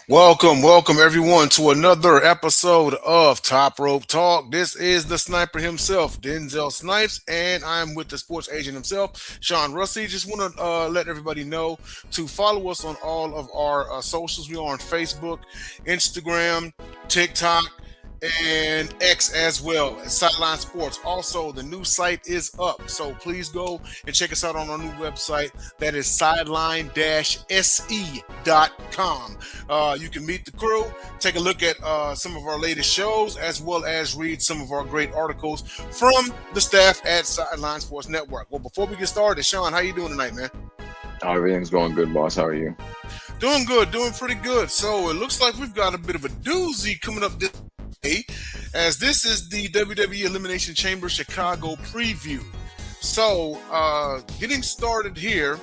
Welcome everyone to another episode of Top Rope Talk. This is the sniper himself, Denzel Snipes, and I'm with the sports agent himself, Sean Russey. Just want to let everybody know to follow us on all of our socials. We are on Facebook, Instagram, TikTok, and X as well as Sideline Sports. Also, the new site is up, so please go and check us out on our new website. That is sideline-se.com. You can meet the crew, take a look at some of our latest shows, as well as read some of our great articles from the staff at Sideline Sports Network. Well, before we get started, Sean, how you doing tonight, man? Everything's going good, boss. How are you? Doing good, doing pretty good. So it looks like we've got a bit of a doozy coming up this day, as this is the WWE Elimination Chamber Chicago preview. So, getting started here,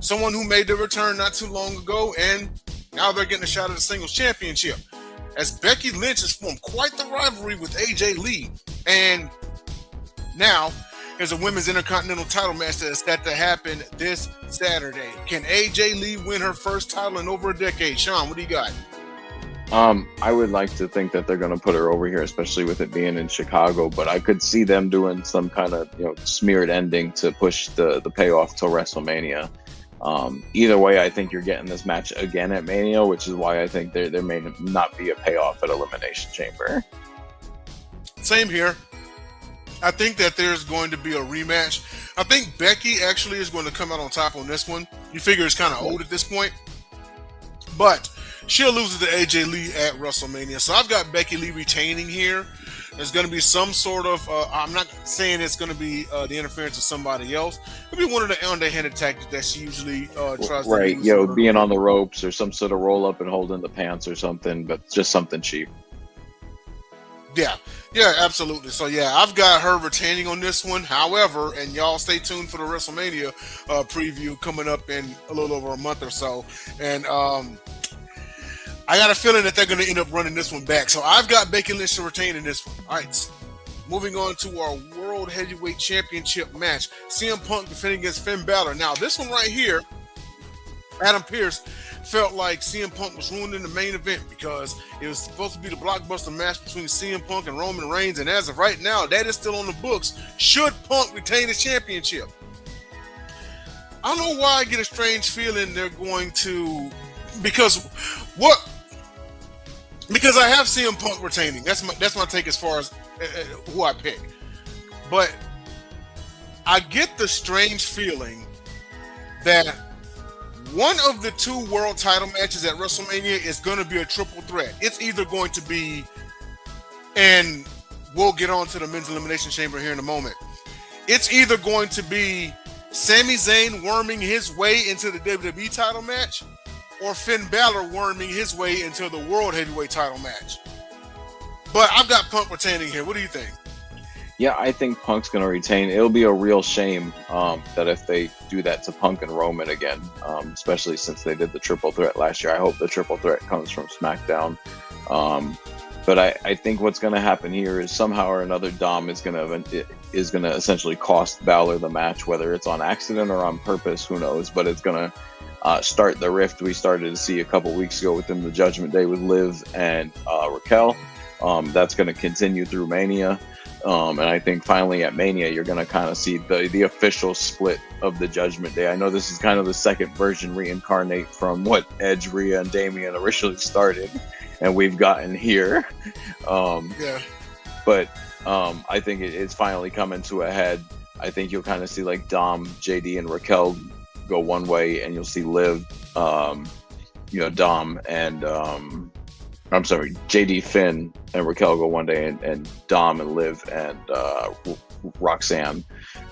someone who made their return not too long ago, and now they're getting a shot at the singles championship, as Becky Lynch has formed quite the rivalry with AJ Lee, and now there's a women's intercontinental title match that is set to happen this Saturday. Can AJ Lee win her first title in over a decade? Sean, what do you got? I would like to think that they're going to put her over here, especially with it being in Chicago. But I could see them doing some kind of smeared ending to push the payoff till WrestleMania. Either way, I think you're getting this match again at Mania, which is why I think there may not be a payoff at Elimination Chamber. Same here. I think that there's going to be a rematch. I think Becky actually is going to come out on top on this one. You figure it's kind of old at this point, but she'll lose to AJ Lee at WrestleMania. So I've got Becky Lee retaining here. There's going to be some sort of, I'm not saying it's going to be the interference of somebody else. It'll be one of the underhanded tactics that she usually tries to right, use. Being on the ropes or some sort of roll up and holding the pants or something, but just something cheap. Yeah, absolutely. So yeah, I've got her retaining on this one. However, and y'all stay tuned for the WrestleMania preview coming up in a little over a month or so. And I got a feeling that they're going to end up running this one back. So I've got Becky Lynch to retain in this one. All right, moving on to our World Heavyweight Championship match. CM Punk defending against Finn Balor. Now, this one right here, Adam Pearce felt like CM Punk was ruining the main event because it was supposed to be the blockbuster match between CM Punk and Roman Reigns. And as of right now, that is still on the books. Should Punk retain his championship? I don't know why I get a strange feeling they're going to, because I have CM Punk retaining. That's my take as far as who I pick. But I get the strange feeling that one of the two world title matches at WrestleMania is going to be a triple threat. It's either going to be, and we'll get on to the men's elimination chamber here in a moment. It's either going to be Sami Zayn worming his way into the WWE title match, or Finn Balor worming his way into the World Heavyweight title match. But I've got Punk retaining here. What do you think? Yeah, I think Punk's going to retain. It'll be a real shame that if they do that to Punk and Roman again, especially since they did the triple threat last year. I hope the triple threat comes from SmackDown. But I think what's going to happen here is somehow or another Dom is going to essentially cost Balor the match, whether it's on accident or on purpose, who knows. But it's going to start the rift we started to see a couple weeks ago within the Judgment Day with Liv and Raquel. That's going to continue through Mania. And I think finally at Mania, you're going to kind of see the official split of the Judgment Day. I know this is kind of the second version reincarnate from what Edge, Rhea, and Damian originally started, and we've gotten here. But I think it's finally coming to a head. I think you'll kind of see like Dom, JD, and Raquel go one way, and you'll see Liv, Dom, and I'm sorry, JD, Finn, and Raquel go one day, and Dom and Liv and Roxanne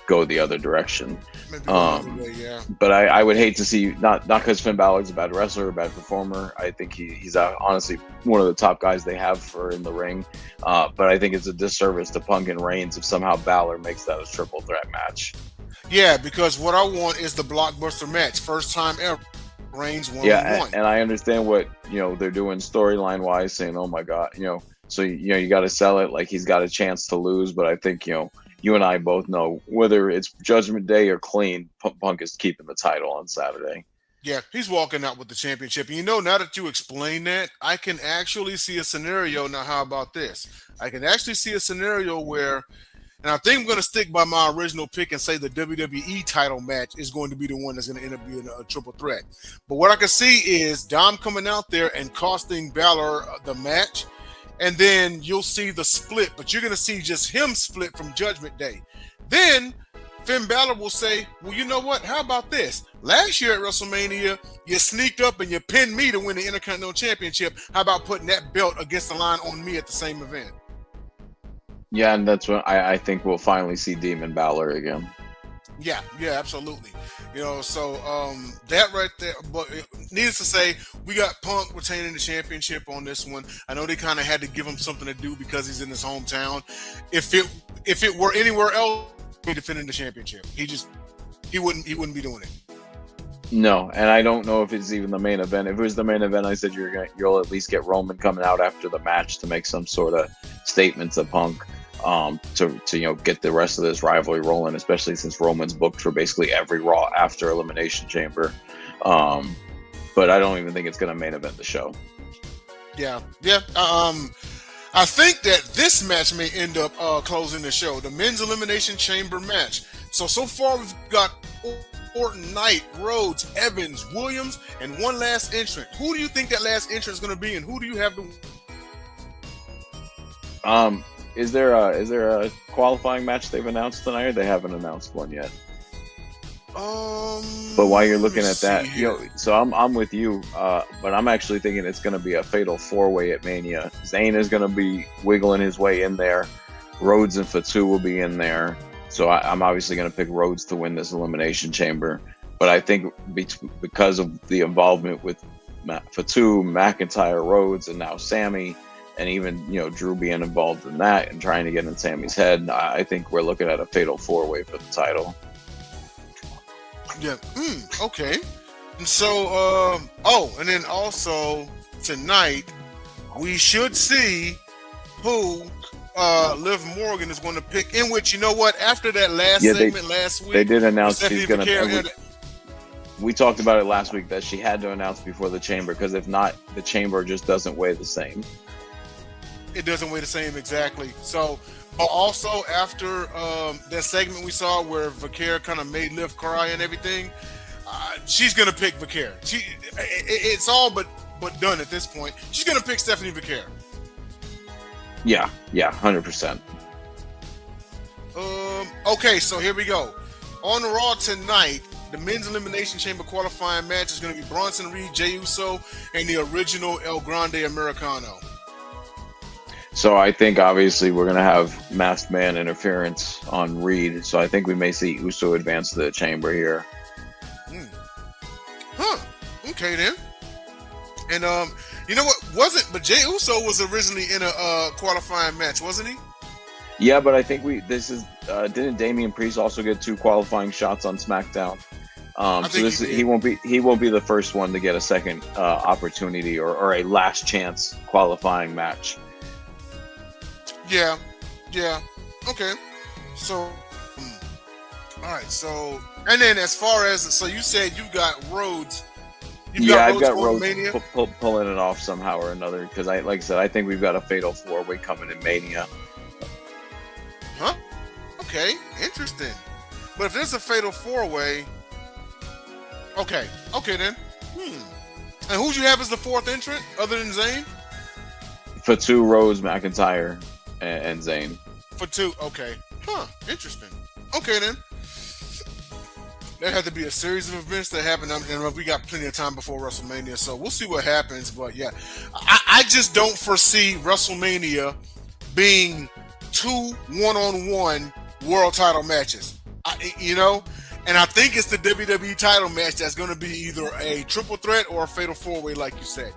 go the other direction. But I would hate to see, not because Finn Balor's a bad wrestler, a bad performer. I think he's honestly one of the top guys they have for in the ring. But I think it's a disservice to Punk and Reigns if somehow Balor makes that a triple threat match. Yeah, because what I want is the blockbuster match, first time ever. Reigns won. And I understand what they're doing storyline wise, saying, "Oh my God," So you got to sell it like he's got a chance to lose. But I think you and I both know whether it's Judgment Day or clean, Punk is keeping the title on Saturday. Yeah, he's walking out with the championship. And you know, now that you explain that, I can actually see a scenario. Now, how about this? I can actually see a scenario where, and I think I'm going to stick by my original pick and say the WWE title match is going to be the one that's going to end up being a triple threat. But what I can see is Dom coming out there and costing Balor the match, and then you'll see the split, but you're going to see just him split from Judgment Day. Then Finn Balor will say, well, you know what? How about this? Last year at WrestleMania, you sneaked up and you pinned me to win the Intercontinental Championship. How about putting that belt against the line on me at the same event? Yeah, and that's when I think we'll finally see Demon Balor again. Yeah, absolutely. So that right there. But needless to say, we got Punk retaining the championship on this one. I know they kind of had to give him something to do because he's in his hometown. If it were anywhere else, he'd be defending the championship. He wouldn't be doing it. No, and I don't know if it's even the main event. If it was the main event, I said you'll at least get Roman coming out after the match to make some sort of statement to Punk, to get the rest of this rivalry rolling, especially since Roman's booked for basically every Raw after Elimination Chamber. But I don't even think it's going to main event the show. Yeah. I think that this match may end up closing the show. The men's Elimination Chamber match. So far we've got Orton, Knight, Rhodes, Evans, Williams, and one last entrant. Who do you think that last entrant is going to be, and who do you have to? Is there a qualifying match they've announced tonight, or they haven't announced one yet? But while you're looking at that, so I'm with you, but I'm actually thinking it's going to be a fatal four-way at Mania. Zayn is going to be wiggling his way in there. Rhodes and Fatu will be in there. So I'm obviously going to pick Rhodes to win this Elimination Chamber. But I think because of the involvement with Fatu, McIntyre, Rhodes, and now Sammy, and even Drew being involved in that and trying to get in Sammy's head, I think we're looking at a fatal four-way for the title. Yeah. Okay. And so, and then also tonight we should see who Liv Morgan is going to pick. In which, you know what? After that last segment last week, they did announce she's going to. We talked about it last week that she had to announce before the Chamber, because if not, the Chamber just doesn't weigh the same. It doesn't weigh the same, exactly. So, also after that segment we saw where Vaquer kind of made Liv cry and everything, she's gonna pick Vaquer. It's all but done at this point. She's gonna pick Stephanie Vaquer. Yeah, 100%. Okay, so here we go. On Raw tonight, the men's Elimination Chamber qualifying match is going to be Bronson Reed, Jey Uso, and the original El Grande Americano. So I think obviously we're going to have Masked Man interference on Reed. So I think we may see Uso advance to the Chamber here. Okay then. And you know what? But Jey Uso was originally in a qualifying match, wasn't he? Yeah, but I think didn't Damian Priest also get 2 qualifying shots on SmackDown? So he won't be the first one to get a second opportunity or a last chance qualifying match. Yeah. Okay. So, all right. So, and then as far as you said you got Rhodes. I've got Rhodes pulling it off somehow or another, because like I said, I think we've got a fatal 4-way coming in Mania. Huh? Okay, interesting. But if there's a fatal 4-way, okay then. And who'd you have as the 4th entrant other than Zayn? Fatu, Rhodes, McIntyre, and Zayn. Fatu, okay. Interesting. Okay then. There had to be a series of events that happened, and we got plenty of time before WrestleMania, so we'll see what happens. But yeah, I just don't foresee WrestleMania being 2 one-on-one world title matches. And I think it's the WWE title match that's going to be either a triple threat or a fatal 4-way, like you said.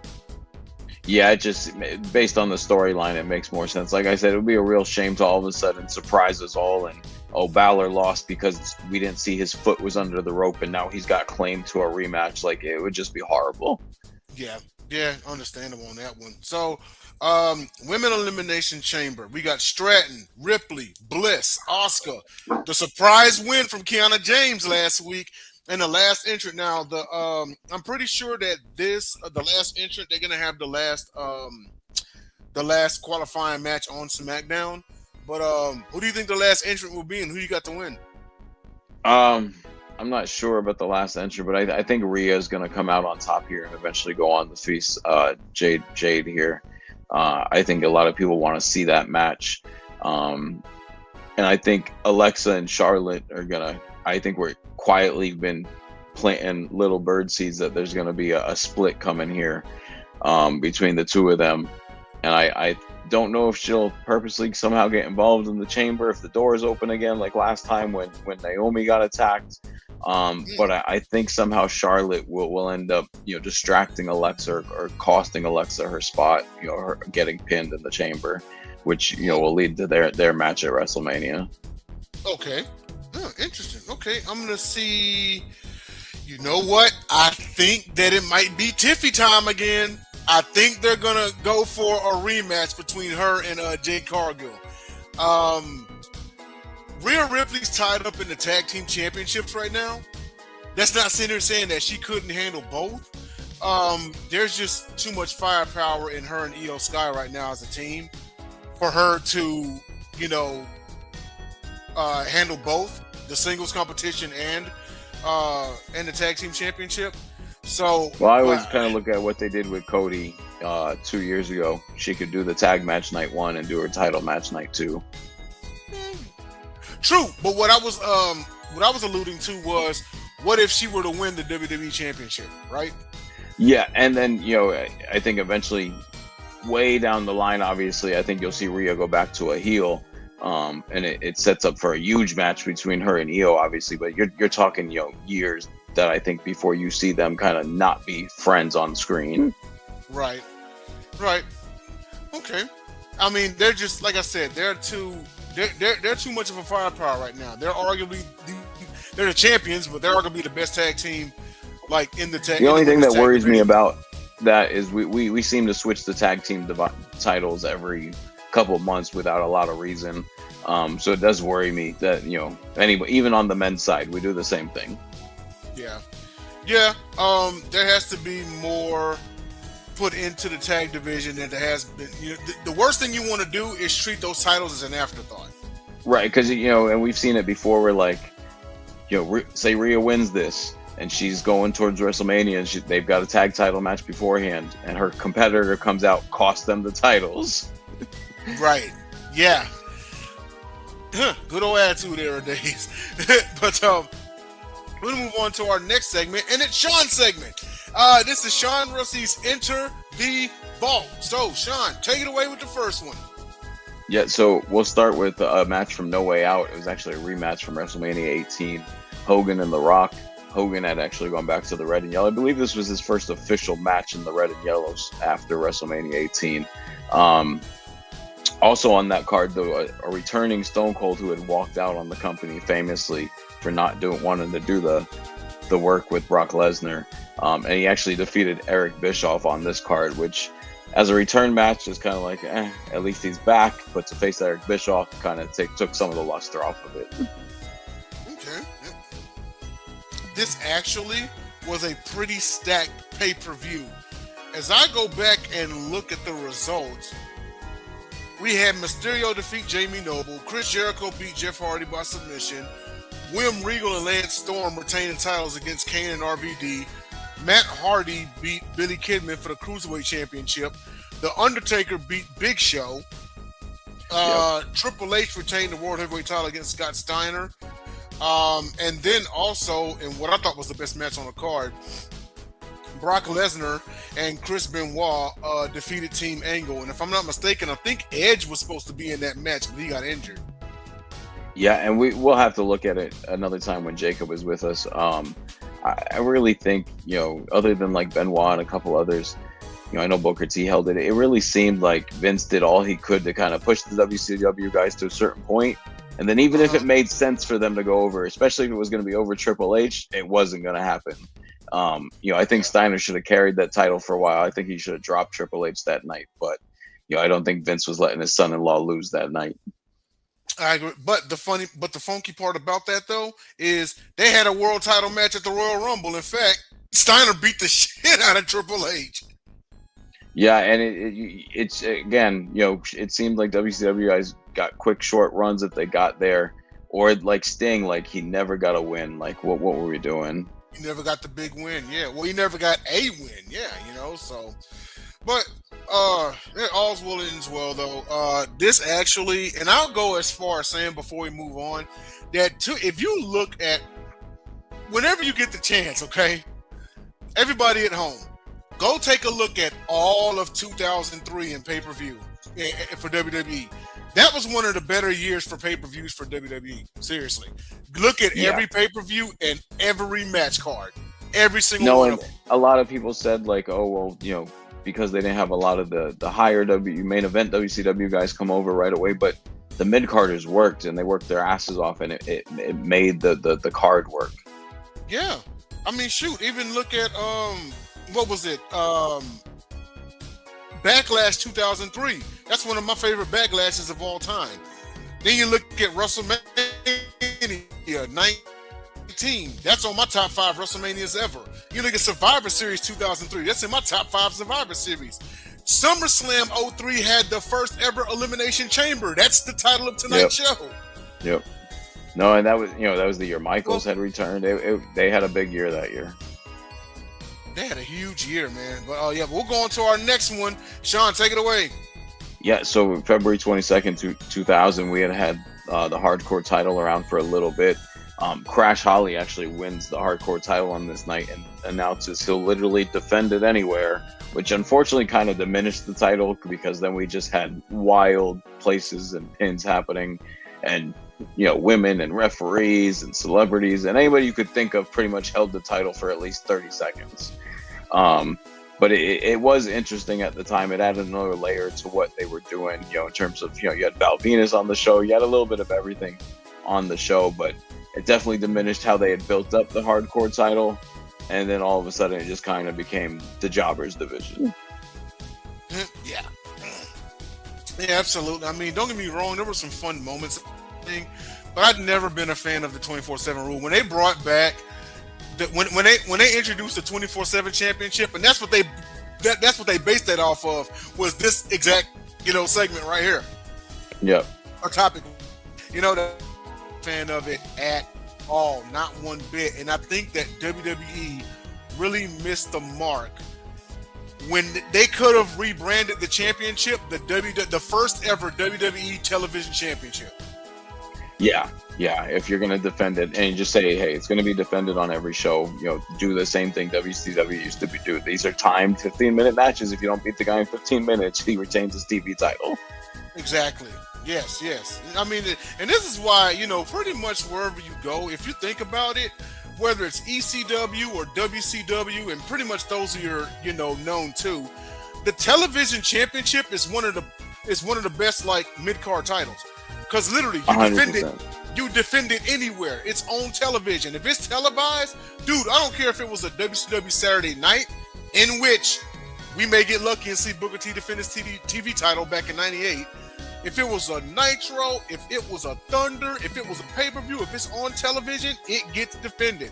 Yeah, based on the storyline, it makes more sense. Like I said, it would be a real shame to all of a sudden surprise us all and Balor lost because we didn't see his foot was under the rope and now he's got claim to a rematch. Like, it would just be horrible. Yeah, understandable on that one. So, Women Elimination Chamber. We got Stratton, Ripley, Bliss, Asuka. The surprise win from Kiana James last week. And the last entrant now, I'm pretty sure that the last entrant they're gonna have the last qualifying match on SmackDown. But who do you think the last entrant will be, and who you got to win? Um, I'm not sure about the last entry, but I think Rhea is going to come out on top here and eventually go on to face Jade here. I think a lot of people want to see that match. Um, and I think Alexa and Charlotte are going to, I think we're quietly been planting little bird seeds that there's going to be a split coming here between the two of them. And I don't know if she'll purposely somehow get involved in the chamber if the doors open again, like last time when Naomi got attacked. But I think somehow Charlotte will end up, distracting Alexa or costing Alexa her spot, her getting pinned in the chamber, which will lead to their match at WrestleMania. Okay. Oh, interesting. Okay, I'm gonna see. You know what? I think that it might be Tiffy time again. I think they're gonna go for a rematch between her and Jade Cargill. Rhea Ripley's tied up in the tag team championships right now. That's not sitting here saying that she couldn't handle both. There's just too much firepower in her and Io Sky right now as a team for her to, handle both the singles competition and the tag team championship. So, well, I always kind of look at what they did with Cody 2 years ago. She could do the tag match night 1 and do her title match night 2. True, but what I was alluding to was, what if she were to win the WWE Championship, right? Yeah, and then I think eventually, way down the line, obviously, I think you'll see Rhea go back to a heel, and it sets up for a huge match between her and Io, obviously. But you're talking years that I think before you see them kind of not be friends on screen. Right. Okay. I mean, they're just, like I said, they're too much of a firepower right now. They're arguably they're the champions, but they're arguably the best tag team, like in the tag. The only thing that worries me about that is we seem to switch the tag team titles every couple of months without a lot of reason. So it does worry me that anyway, even on the men's side, we do the same thing. Yeah. There has to be more put into the tag division than there has been. The worst thing you want to do is treat those titles as an afterthought. Right, because and we've seen it before where, like, say Rhea wins this and she's going towards WrestleMania and they've got a tag title match beforehand and her competitor comes out, costs them the titles. Right. Yeah. Good old attitude era days. But we'll move on to our next segment, and it's Sean's segment. This is Sean Russey's Enter the Vault. So, Sean, take it away with the first one. Yeah, so we'll start with a match from No Way Out. It was actually a rematch from WrestleMania 18. Hogan and The Rock. Hogan had actually gone back to the red and yellow. I believe this was his first official match in the red and yellows after WrestleMania 18. Also on that card, though, a returning Stone Cold who had walked out on the company famously for not wanting to do the work with Brock Lesnar. And he actually defeated Eric Bischoff on this card, which as a return match is kind of like, at least he's back. But to face Eric Bischoff kind of took some of the luster off of it. Okay. This actually was a pretty stacked pay-per-view. As I go back and look at the results, we had Mysterio defeat Jamie Noble, Chris Jericho beat Jeff Hardy by submission, William Regal and Lance Storm retaining titles against Kane and RVD, Matt Hardy beat Billy Kidman for the Cruiserweight Championship, The Undertaker beat Big Show, Triple H retained the World Heavyweight title against Scott Steiner, and then also, in what I thought was the best match on the card, Brock Lesnar and Chris Benoit defeated Team Angle. And if I'm not mistaken, I think Edge was supposed to be in that match, but he got injured. Yeah, and we'll have to look at it another time when Jacob was with us. I really think, other than like Benoit and a couple others, I know Booker T held it. It really seemed like Vince did all he could to kind of push the WCW guys to a certain point. And then even if it made sense for them to go over, especially if it was going to be over Triple H, it wasn't going to happen. I think Steiner should have carried that title for a while. I think he should have dropped Triple H that night. But, I don't think Vince was letting his son-in-law lose that night. I agree. But the funky part about that though is they had a world title match at the Royal Rumble. In fact, Steiner beat the shit out of Triple H. Yeah, and it's again, it seemed like WCW guys got quick short runs if they got there, or like Sting, like he never got a win. Like what were we doing? He never got the big win. Yeah. Well, he never got a win. Yeah. So, but yeah, all's well ends well though. This actually, and I'll go as far as saying before we move on that if you look at whenever you get the chance, okay, everybody at home, go take a look at all of 2003 in pay per view for WWE. That was one of the better years for pay per views for WWE. Seriously, look at Yeah. every pay per view and every match card, every single No, one and of them. a lot of people said like, oh well, because they didn't have a lot of the higher main event WCW guys come over right away, but the mid carders worked and they worked their asses off, and it made the card work. Yeah, I mean, shoot, even look at what was it? Backlash 2003. That's one of my favorite backlashes of all time. Then you look at WrestleMania 19. That's on my top 5 WrestleManias ever. You look at Survivor Series 2003. That's in my top 5 Survivor Series. SummerSlam '03 had the first ever Elimination Chamber. That's the title of tonight's show. Yep. No, and that was the year Michaels had returned. They had a big year that year. They had a huge year, man. But yeah, we'll go on to our next one. Sean, take it away. Yeah, so February 22nd, 2000, we had the hardcore title around for a little bit. Crash Holly actually wins the hardcore title on this night and announces he'll literally defend it anywhere, which unfortunately kind of diminished the title because then we just had wild places and pins happening, and women and referees and celebrities and anybody you could think of pretty much held the title for at least 30 seconds. But it was interesting at the time. It added another layer to what they were doing, in terms of, you had Val Venus on the show. You had a little bit of everything on the show, but it definitely diminished how they had built up the hardcore title. And then all of a sudden it just kind of became the jobbers division. Yeah. Yeah, absolutely. I mean, don't get me wrong. There were some fun moments, but I'd never been a fan of the 24/7 rule. When they brought back when they introduced the 24/7 championship, and that's what they based that off of, was this exact segment right here. Yep. Our topic. The fan of it at all, not one bit. And I think that WWE really missed the mark when they could have rebranded the championship the first ever WWE television championship. Yeah. If you're going to defend it and you just say, hey, it's going to be defended on every show, do the same thing WCW used to do. These are timed 15-minute matches. If you don't beat the guy in 15 minutes, he retains his TV title. Exactly. Yes. I mean, and this is why, pretty much wherever you go, if you think about it, whether it's ECW or WCW, and pretty much those are your, known too, the television championship is one of the best like mid-card titles. Because literally, you defend it anywhere. It's on television. If it's televised, dude, I don't care if it was a WCW Saturday night, in which we may get lucky and see Booker T defend his TV title back in '98. If it was a Nitro, if it was a Thunder, if it was a pay-per-view, if it's on television, it gets defended.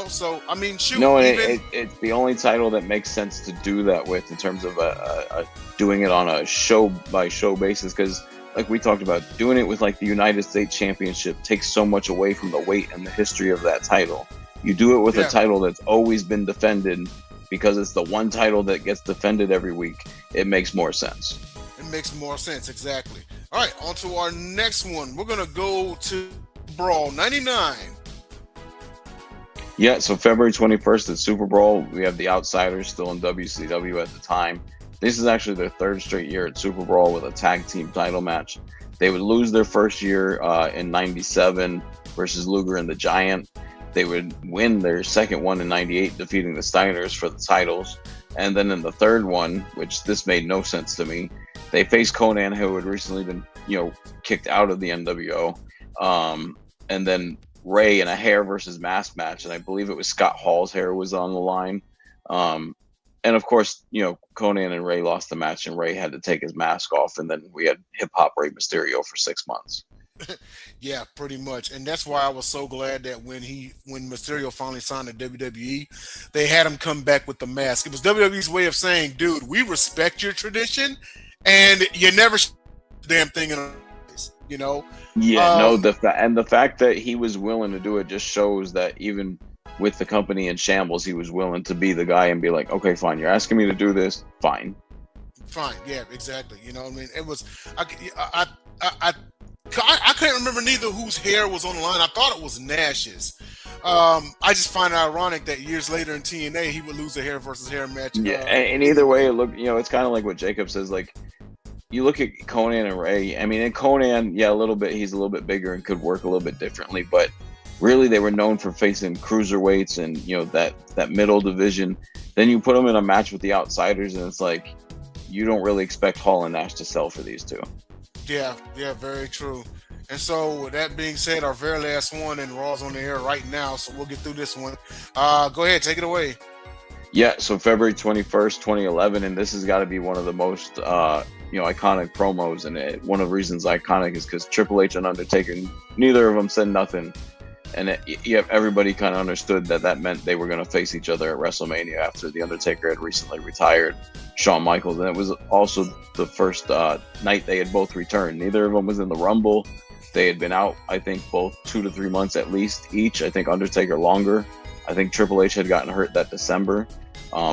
So I mean, shoot. No, it's the only title that makes sense to do that with in terms of doing it on a show-by-show basis, because like we talked about, doing it with like the United States Championship takes so much away from the weight and the history of that title. You do it with a title that's always been defended because it's the one title that gets defended every week. It makes more sense. It makes more sense, exactly. All right, on to our next one. We're going to go to Brawl 99. Yeah, so February 21st at Super Brawl, we have the Outsiders still in WCW at the time. This is actually their third straight year at Super Brawl with a tag team title match. They would lose their first year in 97 versus Luger and the Giant. They would win their second one in 98, defeating the Steiners for the titles. And then in the third one, which this made no sense to me, they faced Conan, who had recently been, kicked out of the NWO. And then Ray in a hair versus mask match. And I believe it was Scott Hall's hair was on the line. And of course, Conan and Ray lost the match and Ray had to take his mask off. And then we had hip hop Ray Mysterio for 6 months. Yeah, pretty much. And that's why I was so glad that when Mysterio finally signed to WWE, they had him come back with the mask. It was WWE's way of saying, dude, we respect your tradition and you never damn thing in a place, you know? Yeah, no, Um, the fact that he was willing to do it just shows that even with the company in shambles, he was willing to be the guy and be like, okay, fine, you're asking me to do this, fine. Fine, yeah, exactly. You know what I mean? It was I I I, I couldn't remember neither whose hair was on the line. I thought it was Nash's. I just find it ironic that years later in TNA he would lose a hair versus hair match. Yeah, and either way, Anyway, look, it's kind of like what Jacob says. Like, you look at Conan and Ray. I mean, in Conan, yeah, a little bit, he's a little bit bigger and could work a little bit differently, but really they were known for facing cruiserweights and that middle division. Then you put them in a match with the outsiders, and it's like you don't really expect Hall and Nash to sell for these two. yeah, yeah, very true. And so, with that being said, our very last one, and Raw's on the air right now, so we'll get through this one. Go ahead, take it away. Yeah, so February 21st, 2011, and this has got to be one of the most iconic promos, and one of the reasons iconic is because Triple H and Undertaker, neither of them said nothing, and everybody kind of understood that meant they were going to face each other at WrestleMania after the Undertaker had recently retired Shawn Michaels, and it was also the first night they had both returned. Neither of them was in the Rumble. They had been out, I think, both 2 to 3 months at least each. I think Undertaker longer. I think Triple H had gotten hurt that December.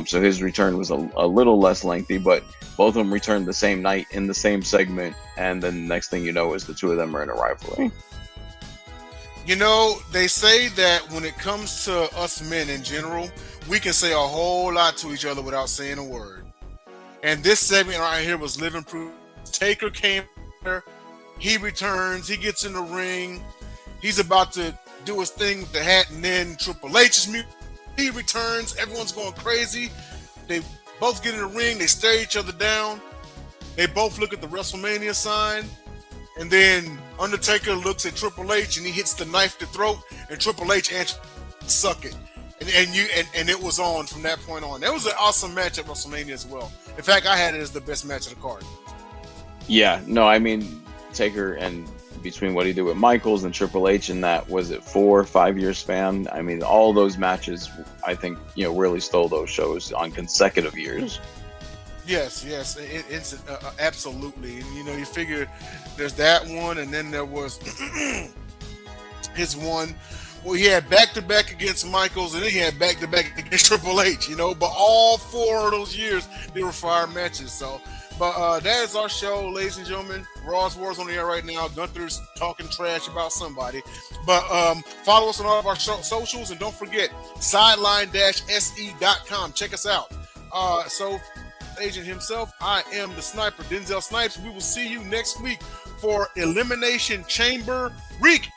So his return was a little less lengthy, but both of them returned the same night in the same segment. And then the next thing you know is the two of them are in a rivalry. You know, they say that when it comes to us men in general, we can say a whole lot to each other without saying a word. And this segment right here was living proof. Taker came here, he returns, he gets in the ring, he's about to do his thing with the hat, and then Triple H's music. He returns, everyone's going crazy. They both get in the ring, they stare each other down. They both look at the WrestleMania sign, and then Undertaker looks at Triple H and he hits the knife to throat, and Triple H answers, "Suck it." And it was on from that point on. That was an awesome match at WrestleMania as well. In fact, I had it as the best match of the card. Yeah, no, I mean, Taker, and between what he did with Michaels and Triple H in that, was it 4 or 5 year span? I mean, all those matches, I think, really stole those shows on consecutive years. Yes, it's absolutely. You figure there's that one, and then there was his one. Well, he had back to back against Michaels, and then he had back to back against Triple H. But all 4 of those years they were fire matches. So, but that is our show, ladies and gentlemen. Raw's Wars on the air right now. Gunther's talking trash about somebody. But follow us on all of our socials, and don't forget sideline-se.com. Check us out. So. Agent himself, I am the sniper, Denzel Snipes. We will see you next week for Elimination Chamber Recap.